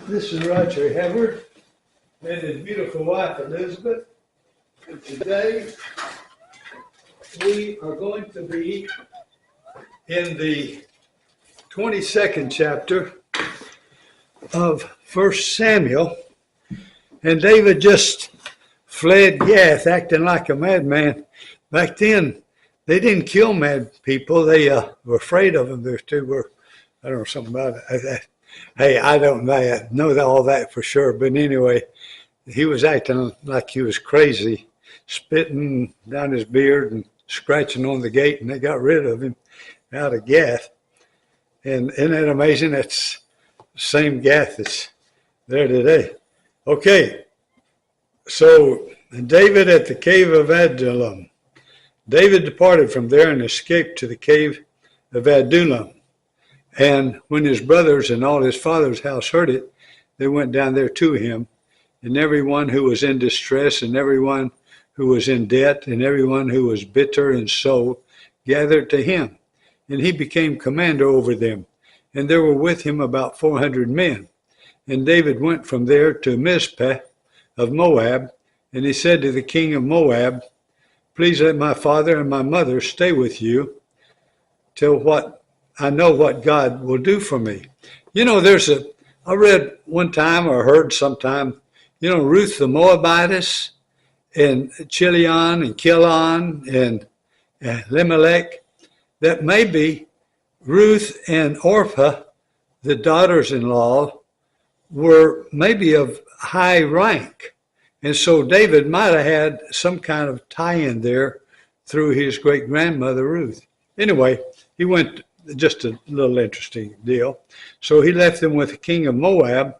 This is Roger Hebert and his beautiful wife Elizabeth. And today we are going to be in the 22nd chapter of 1 Samuel. And David just fled Gath, acting like a madman. Back then, they didn't kill mad people. They were afraid of them. There two were, I don't know, something about it. Hey, I don't know all that for sure. But anyway, he was acting like he was crazy, spitting down his beard and scratching on the gate, and they got rid of him out of Gath. And isn't that amazing? That's the same Gath that's there today. Okay, so David at the cave of Adullam. David departed from there and escaped to the cave of Adullam. And when his brothers and all his father's house heard it, they went down there to him. And everyone who was in distress, and everyone who was in debt, and everyone who was bitter in soul, gathered to him. And he became commander over them. And there were with him about 400 men. And David went from there to Mizpah of Moab. And he said to the king of Moab, "Please let my father and my mother stay with you till I know what God will do for me." You know, I read one time or heard sometime, Ruth the Moabitess and Chilion and Kilon and Elimelech, that maybe Ruth and Orpah, the daughters-in-law, were maybe of high rank. And so David might have had some kind of tie-in there through his great-grandmother Ruth. Anyway, he went, just a little interesting deal. So he left them with the king of Moab.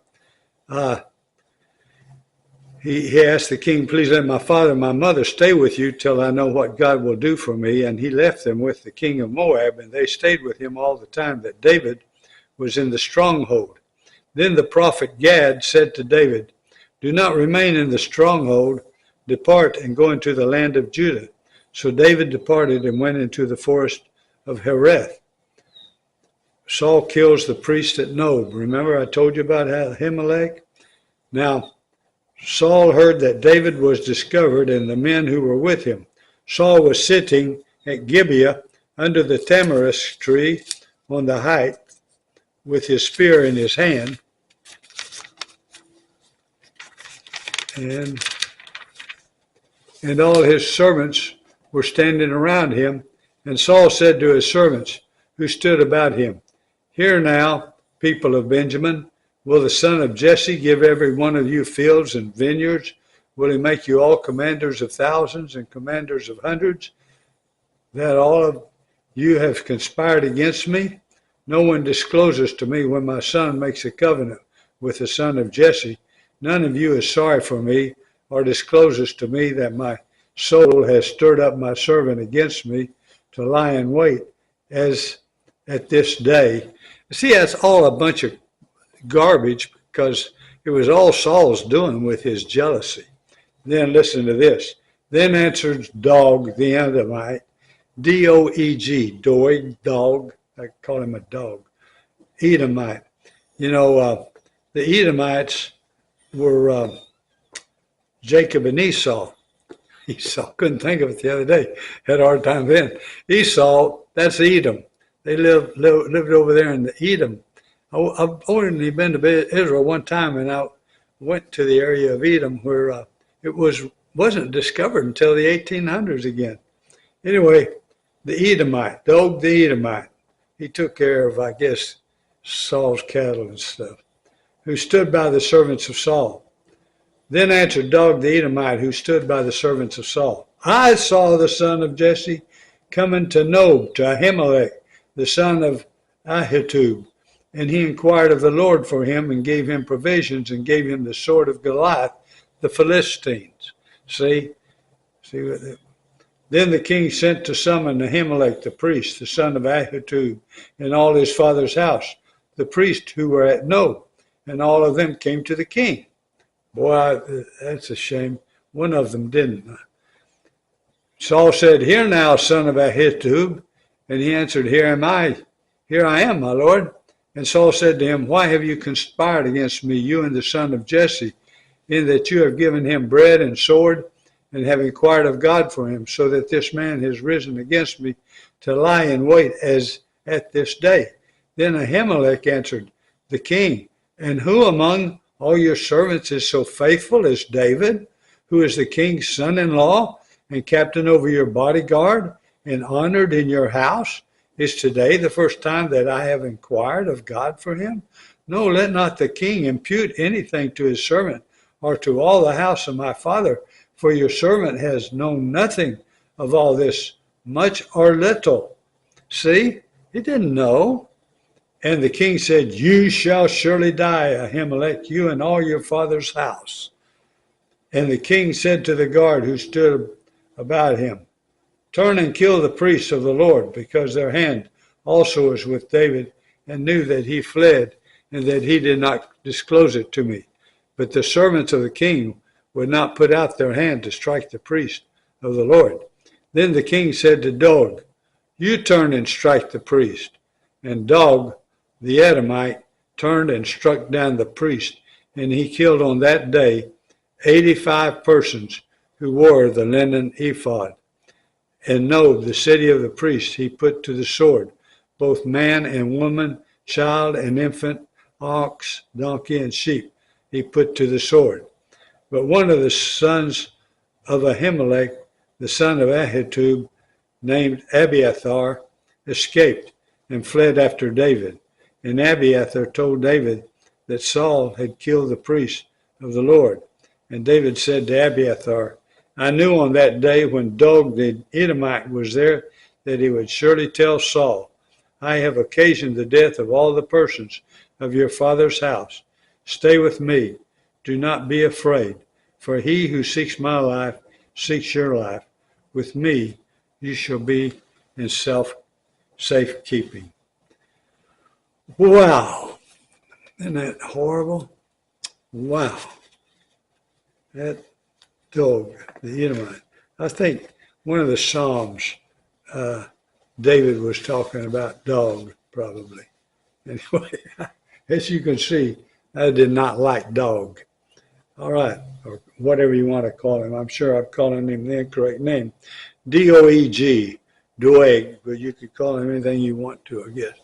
He asked the king, "Please let my father and my mother stay with you till I know what God will do for me." And he left them with the king of Moab, and they stayed with him all the time that David was in the stronghold. Then the prophet Gad said to David, "Do not remain in the stronghold. Depart and go into the land of Judah." So David departed and went into the forest of Hereth. Saul kills the priest at Nob. Remember I told you about Ahimelech? Now, Saul heard that David was discovered and the men who were with him. Saul was sitting at Gibeah under the tamarisk tree on the height with his spear in his hand. And all his servants were standing around him. And Saul said to his servants who stood about him, "Hear now, people of Benjamin, will the son of Jesse give every one of you fields and vineyards? Will he make you all commanders of thousands and commanders of hundreds, that all of you have conspired against me? No one discloses to me when my son makes a covenant with the son of Jesse. None of you is sorry for me or discloses to me that my soul has stirred up my servant against me to lie in wait as at this day." See, that's all a bunch of garbage because it was all Saul's doing with his jealousy. Then listen to this. Then answered Dog the Edomite, D-O-E-G, dog. I call him a dog. Edomite. The Edomites were Jacob and Esau. Esau, couldn't think of it the other day. Had a hard time then. Esau, that's Edom. They lived over there in the Edom. I've only been to Israel one time, and I went to the area of Edom where it wasn't discovered until the 1800s again. Anyway, the Edomite, Dog the Edomite, he took care of, I guess, Saul's cattle and stuff, who stood by the servants of Saul. Then answered Dog the Edomite, who stood by the servants of Saul, "I saw the son of Jesse coming to Nob, to Ahimelech, the son of Ahitub. And he inquired of the Lord for him and gave him provisions and gave him the sword of Goliath, the Philistines." See what Then the king sent to summon Ahimelech the priest, the son of Ahitub, and all his father's house, the priests who were at Nob, and all of them came to the king. Boy, that's a shame. One of them didn't. Saul said, "Hear now, son of Ahitub." And he answered, Here I am, my lord." And Saul said to him, Why have you conspired against me, you and the son of Jesse, in that you have given him bread and sword, and have inquired of God for him, so that this man has risen against me to lie in wait as at this day? Then Ahimelech answered the king, And who among all your servants is so faithful as David, who is the king's son-in-law and captain over your bodyguard and honored in your house? Is today the first time that I have inquired of God for him? No, let not the king impute anything to his servant or to all the house of my father, for your servant has known nothing of all this, much or little. See, he didn't know. And the king said, You shall surely die, Ahimelech, you and all your father's house. And the king said to the guard who stood about him, Turn and kill the priests of the Lord, because their hand also is with David, and knew that he fled, and that he did not disclose it to me. But the servants of the king would not put out their hand to strike the priest of the Lord. Then the king said to Dog, You turn and strike the priest. And Dog, the Edomite, turned and struck down the priest, and he killed on that day 85 persons who wore the linen ephod. And Nob, the city of the priests, he put to the sword, both man and woman, child and infant, ox, donkey, and sheep, he put to the sword. But one of the sons of Ahimelech, the son of Ahitub, named Abiathar, escaped and fled after David. And Abiathar told David that Saul had killed the priest of the Lord. And David said to Abiathar, I knew on that day when Dog the Edomite was there that he would surely tell Saul, I have occasioned the death of all the persons of your father's house. Stay with me. Do not be afraid, for he who seeks my life seeks your life. With me you shall be in safekeeping. Wow. Isn't that horrible? Wow. That Dog, the Edomite. I think one of the Psalms, David was talking about Dog, probably. Anyway, as you can see, I did not like Dog. All right, or whatever you want to call him. I'm sure I'm calling him the incorrect name. D-O-E-G, Doeg, but you could call him anything you want to, I guess.